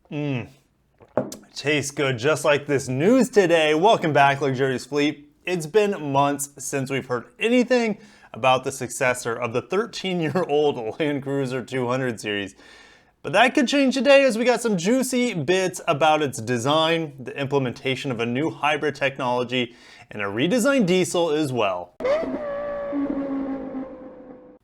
Tastes good, just like this news today. Welcome back, Lexurious Fleet. It's been months since we've heard anything about the successor of the 13-year-old Land Cruiser 200 series. But that could change today as we got some juicy bits about its design, the implementation of a new hybrid technology, and a redesigned diesel as well.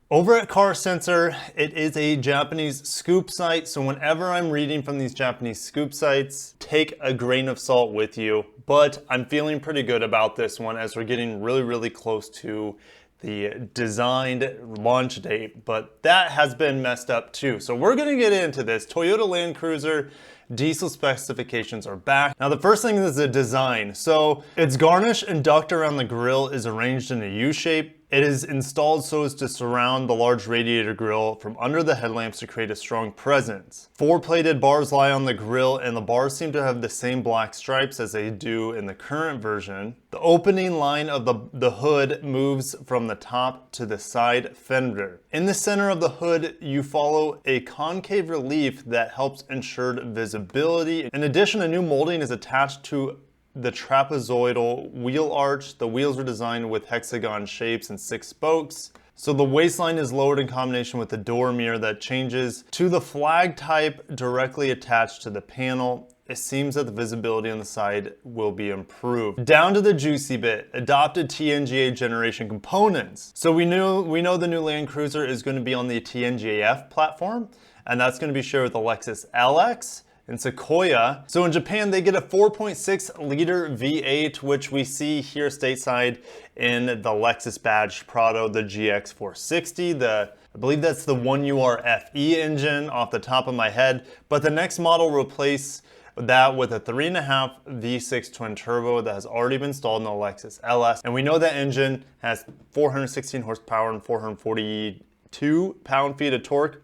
Over at Car Sensor, it is a Japanese scoop site, so whenever I'm reading from these Japanese scoop sites, take a grain of salt with you. But I'm feeling pretty good about this one as we're getting really close to the designed launch date, but that has been messed up too. So we're gonna get into this. Toyota Land Cruiser diesel specifications are back. Now the first thing is the design. So its garnish and duct around the grille is arranged in a U shape. It is installed so as to surround the large radiator grille from under the headlamps to create a strong presence. 4 plated bars lie on the grille, and the bars seem to have the same black stripes as they do in the current version. The opening line of the hood moves from the top to the side fender. In the center of the hood, you follow a concave relief that helps ensure visibility. In addition, a new molding is attached to the trapezoidal wheel arch. The wheels are designed with hexagon shapes and 6 spokes. So the waistline is lowered in combination with the door mirror that changes to the flag type directly attached to the panel. It seems that the visibility on the side will be improved. Down to the juicy bit, adopted TNGA generation components. So we know the new Land Cruiser is going to be on the TNGA platform, and that's going to be shared with the Lexus LX and Sequoia. So in Japan, they get a 4.6 liter V8, which we see here stateside in the Lexus badged Prado, the GX460. I believe that's the 1UR-FE engine off the top of my head, but the next model will replace that with a 3.5 V6 twin turbo that has already been installed in the Lexus LS. And we know that engine has 416 horsepower and 442 pound-feet of torque.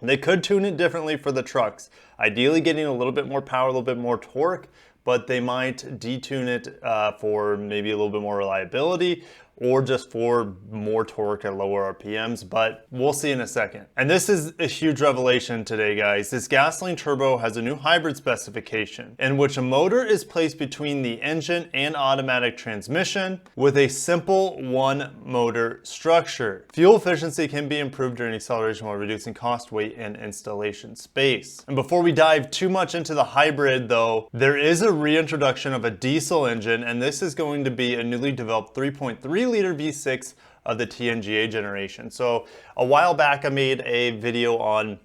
They could tune it differently for the trucks, ideally getting a little bit more power, a little bit more torque, but they might detune it for maybe a little bit more reliability or just for more torque at lower RPMs, but we'll see in a second. And this is a huge revelation today, guys. This gasoline turbo has a new hybrid specification in which a motor is placed between the engine and automatic transmission with a simple one motor structure. Fuel efficiency can be improved during acceleration while reducing cost, weight, and installation space. And before we dive too much into the hybrid though, there is a reintroduction of a diesel engine, and this is going to be a newly developed 3.3 liter V6 of the TNGA generation. So a while back I made a video on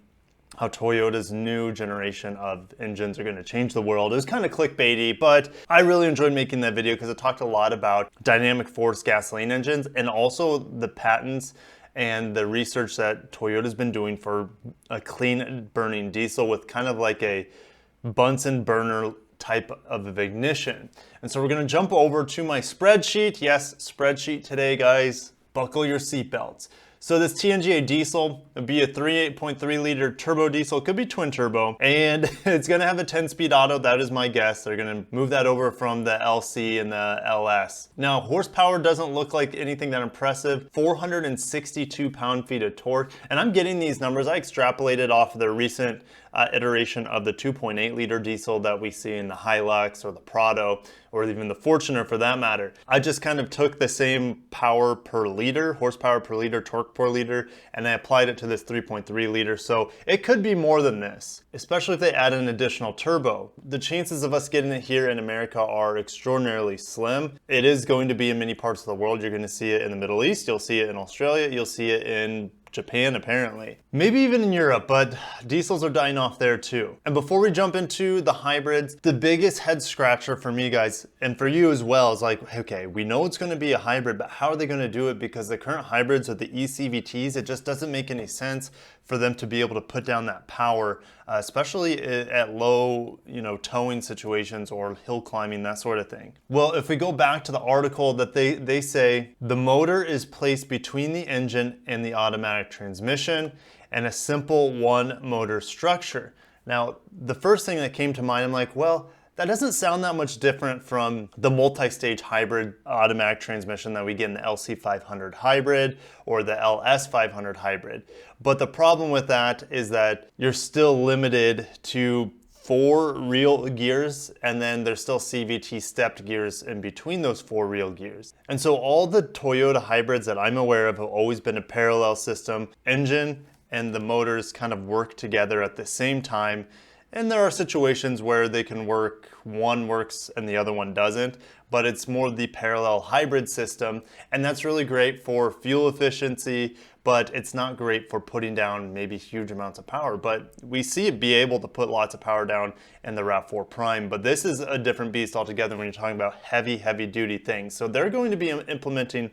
how Toyota's new generation of engines are going to change the world. It was kind of clickbaity, but I really enjoyed making that video because it talked a lot about dynamic force gasoline engines and also the patents and the research that Toyota's been doing for a clean burning diesel with kind of like a Bunsen burner type of ignition. And so we're going to jump over to my spreadsheet. Yes, spreadsheet today, guys. Buckle your seatbelts. So this TNGA diesel would be a 3.3 liter turbo diesel, could be twin turbo, and it's gonna have a 10-speed auto. That is my guess. They're gonna move that over from the LC and the LS. Now, horsepower doesn't look like anything that impressive. 462 pound-feet of torque, and I'm getting these numbers. I extrapolated off of the recent iteration of the 2.8 liter diesel that we see in the Hilux or the Prado, or even the Fortuner for that matter. I just kind of took the same power per liter, horsepower per liter, torque per liter, and I applied it to this 3.3 liter. So it could be more than this, especially if they add an additional turbo. The chances of us getting it here in America are extraordinarily slim. It is going to be in many parts of the world. You're going to see it in the Middle East, you'll see it in Australia, you'll see it in Japan apparently. Maybe even in Europe, but diesels are dying off there too. And before we jump into the hybrids, the biggest head scratcher for me, guys, and for you as well, is like, okay, we know it's gonna be a hybrid, but how are they gonna do it? Because the current hybrids are the eCVTs, it just doesn't make any sense for them to be able to put down that power, especially at low, towing situations or hill climbing, that sort of thing. Well, if we go back to the article that they say the motor is placed between the engine and the automatic transmission and a simple one motor structure. Now, the first thing that came to mind, I'm like, well, that doesn't sound that much different from the multi-stage hybrid automatic transmission that we get in the LC500 hybrid or the LS500 hybrid. But the problem with that is that you're still limited to 4 real gears, and then there's still CVT stepped gears in between those 4 real gears. And so all the Toyota hybrids that I'm aware of have always been a parallel system. Engine and the motors kind of work together at the same time. And there are situations where they can work, one works and the other one doesn't, but it's more the parallel hybrid system. And that's really great for fuel efficiency, but it's not great for putting down maybe huge amounts of power. But we see it be able to put lots of power down in the RAV4 Prime, but this is a different beast altogether when you're talking about heavy duty things. So they're going to be implementing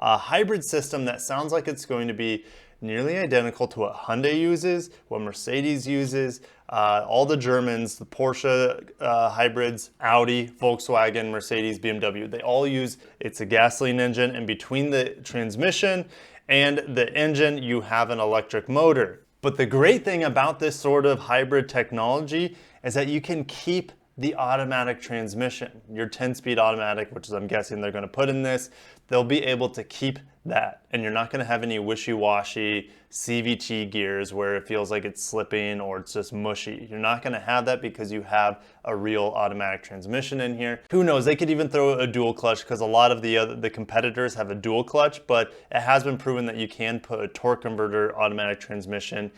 a hybrid system that sounds like it's going to be nearly identical to what Hyundai uses, what Mercedes uses, all the Germans, the Porsche hybrids, Audi, Volkswagen, Mercedes, BMW, they all use, it's a gasoline engine, and between the transmission and the engine, you have an electric motor. But the great thing about this sort of hybrid technology is that you can keep the automatic transmission. Your 10-speed automatic, which is I'm guessing they're going to put in this, they'll be able to keep that. And you're not going to have any wishy-washy CVT gears where it feels like it's slipping or it's just mushy. You're not going to have that because you have a real automatic transmission in here. Who knows, they could even throw a dual clutch because a lot of the competitors have a dual clutch, but it has been proven that you can put a torque converter automatic transmission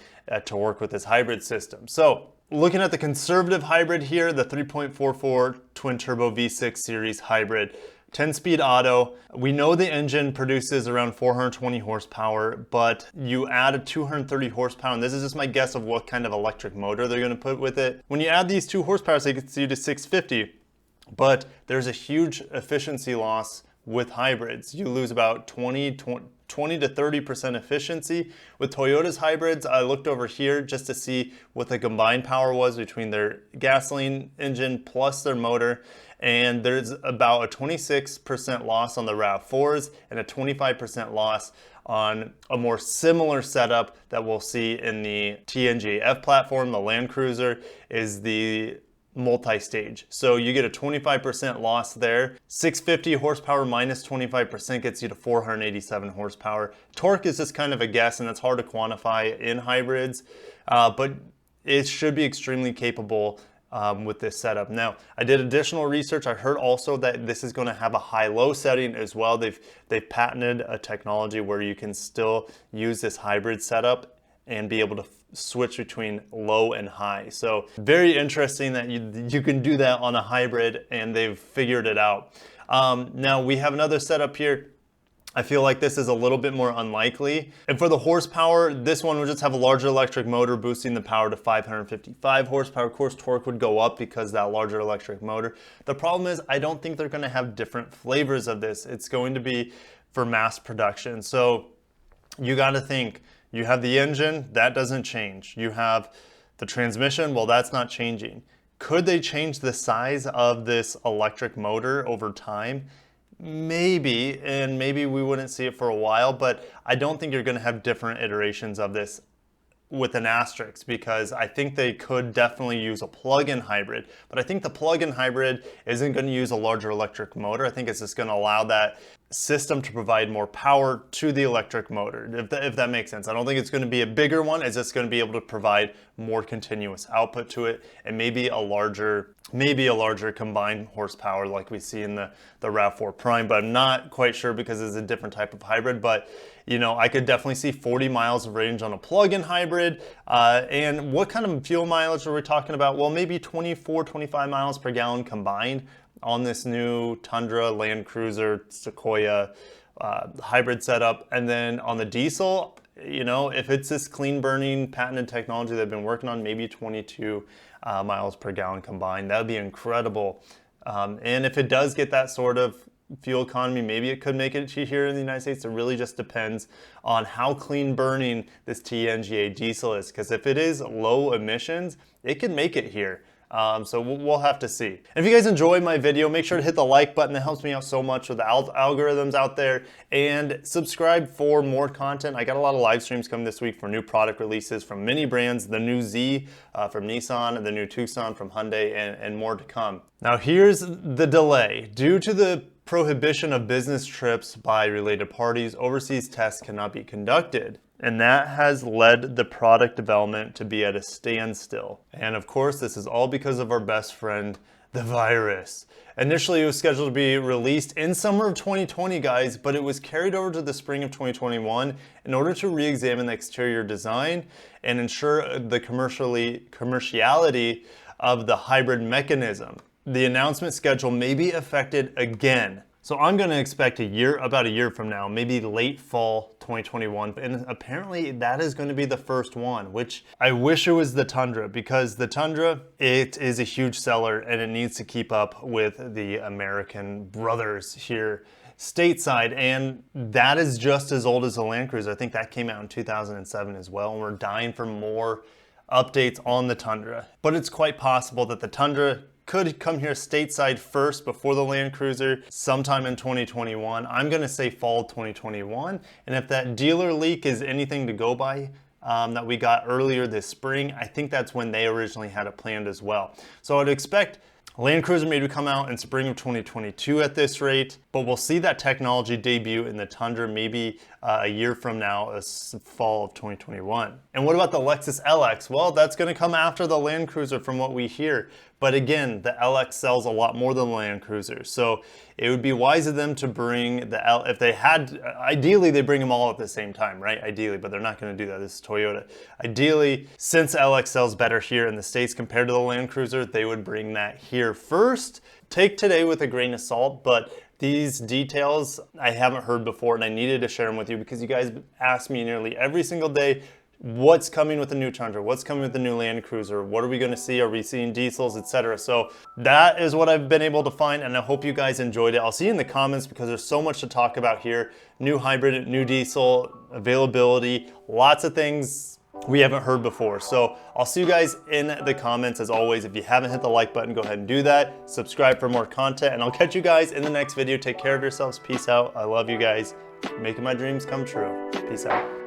to work with this hybrid system. So looking at the conservative hybrid here, the 3.44 twin turbo V6 series hybrid, 10-speed auto. We know the engine produces around 420 horsepower, but you add a 230 horsepower, and this is just my guess of what kind of electric motor they're going to put with it. When you add these 2 horsepower, it gets you to 650, but there's a huge efficiency loss with hybrids. You lose about 20 to 30% efficiency. With Toyota's hybrids, I looked over here just to see what the combined power was between their gasoline engine plus their motor, and there's about a 26% loss on the RAV4s and a 25% loss on a more similar setup that we'll see in the TNGA F platform. The Land Cruiser is the multi-stage. So you get a 25% loss there. 650 horsepower minus 25% gets you to 487 horsepower. Torque is just kind of a guess, and it's hard to quantify in hybrids, but it should be extremely capable with this setup. Now, I did additional research. I heard also that this is going to have a high-low setting as well. They've patented a technology where you can still use this hybrid setup and be able to switch between low and high. So very interesting that you can do that on a hybrid, and they've figured it out. Now we have another setup here. I feel like this is a little bit more unlikely. And for the horsepower, this one would just have a larger electric motor boosting the power to 555 horsepower. Of course, torque would go up because of that larger electric motor. The problem is I don't think they're going to have different flavors of this. It's going to be for mass production. So you got to think, you have the engine, that doesn't change. You have the transmission, well, that's not changing. Could they change the size of this electric motor over time? Maybe, and maybe we wouldn't see it for a while, but I don't think you're going to have different iterations of this with an asterisk, because I think they could definitely use a plug-in hybrid, but I think the plug-in hybrid isn't going to use a larger electric motor. I think it's just going to allow that system to provide more power to the electric motor, if that makes sense. I don't think it's going to be a bigger one. It's just going to be able to provide more continuous output to it, and maybe a larger combined horsepower like we see in the RAV4 Prime, but I'm not quite sure because it's a different type of hybrid. But you know, I could definitely see 40 miles of range on a plug-in hybrid. And what kind of fuel mileage are we talking about? Well, maybe 24, 25 miles per gallon combined on this new Tundra, Land Cruiser, Sequoia hybrid setup. And then on the diesel, you know, if it's this clean burning patented technology they've been working on, maybe 22 miles per gallon combined. That would be incredible. And if it does get that sort of fuel economy, maybe it could make it here in the United States. It really just depends on how clean burning this TNGA diesel is, because if it is low emissions, it can make it here. So we'll have to see. And if you guys enjoyed my video, make sure to hit the like button. It helps me out so much with the algorithms out there. And subscribe for more content. I got a lot of live streams coming this week for new product releases from many brands, the new Z from Nissan, the new Tucson from Hyundai, and more to come. Now here's the delay. Due to the prohibition of business trips by related parties, overseas tests cannot be conducted. And that has led the product development to be at a standstill. And of course, this is all because of our best friend, the virus. Initially, it was scheduled to be released in summer of 2020, guys, but it was carried over to the spring of 2021 in order to re-examine the exterior design and ensure the commerciality of the hybrid mechanism. The announcement schedule may be affected again. So I'm going to expect about a year from now, maybe late fall 2021. And apparently that is going to be the first one, which I wish it was the Tundra, because the Tundra, it is a huge seller and it needs to keep up with the American brothers here stateside. And that is just as old as the Land Cruiser. I think that came out in 2007 as well. And we're dying for more updates on the Tundra. But it's quite possible that the Tundra could come here stateside first before the Land Cruiser sometime in 2021. I'm gonna say fall 2021. And if that dealer leak is anything to go by that we got earlier this spring, I think that's when they originally had it planned as well. So I'd expect Land Cruiser maybe come out in spring of 2022 at this rate, but we'll see that technology debut in the Tundra maybe a year from now, fall of 2021. And what about the Lexus LX? Well, that's gonna come after the Land Cruiser from what we hear. But again, the LX sells a lot more than the Land Cruiser. So it would be wise of them to bring the if they had, ideally they bring them all at the same time, right? Ideally, but they're not gonna do that. This is Toyota. Ideally, since LX sells better here in the States compared to the Land Cruiser, they would bring that here first. Take today with a grain of salt, but these details I haven't heard before and I needed to share them with you because you guys ask me nearly every single day, what's coming with the new Tundra? What's coming with the new Land Cruiser? What are we gonna see? Are we seeing diesels, etc.? So that is what I've been able to find, and I hope you guys enjoyed it. I'll see you in the comments because there's so much to talk about here. New hybrid, new diesel, availability, lots of things we haven't heard before. So I'll see you guys in the comments. As always, if you haven't hit the like button, go ahead and do that. Subscribe for more content, and I'll catch you guys in the next video. Take care of yourselves. Peace out. I love you guys. Making my dreams come true. Peace out.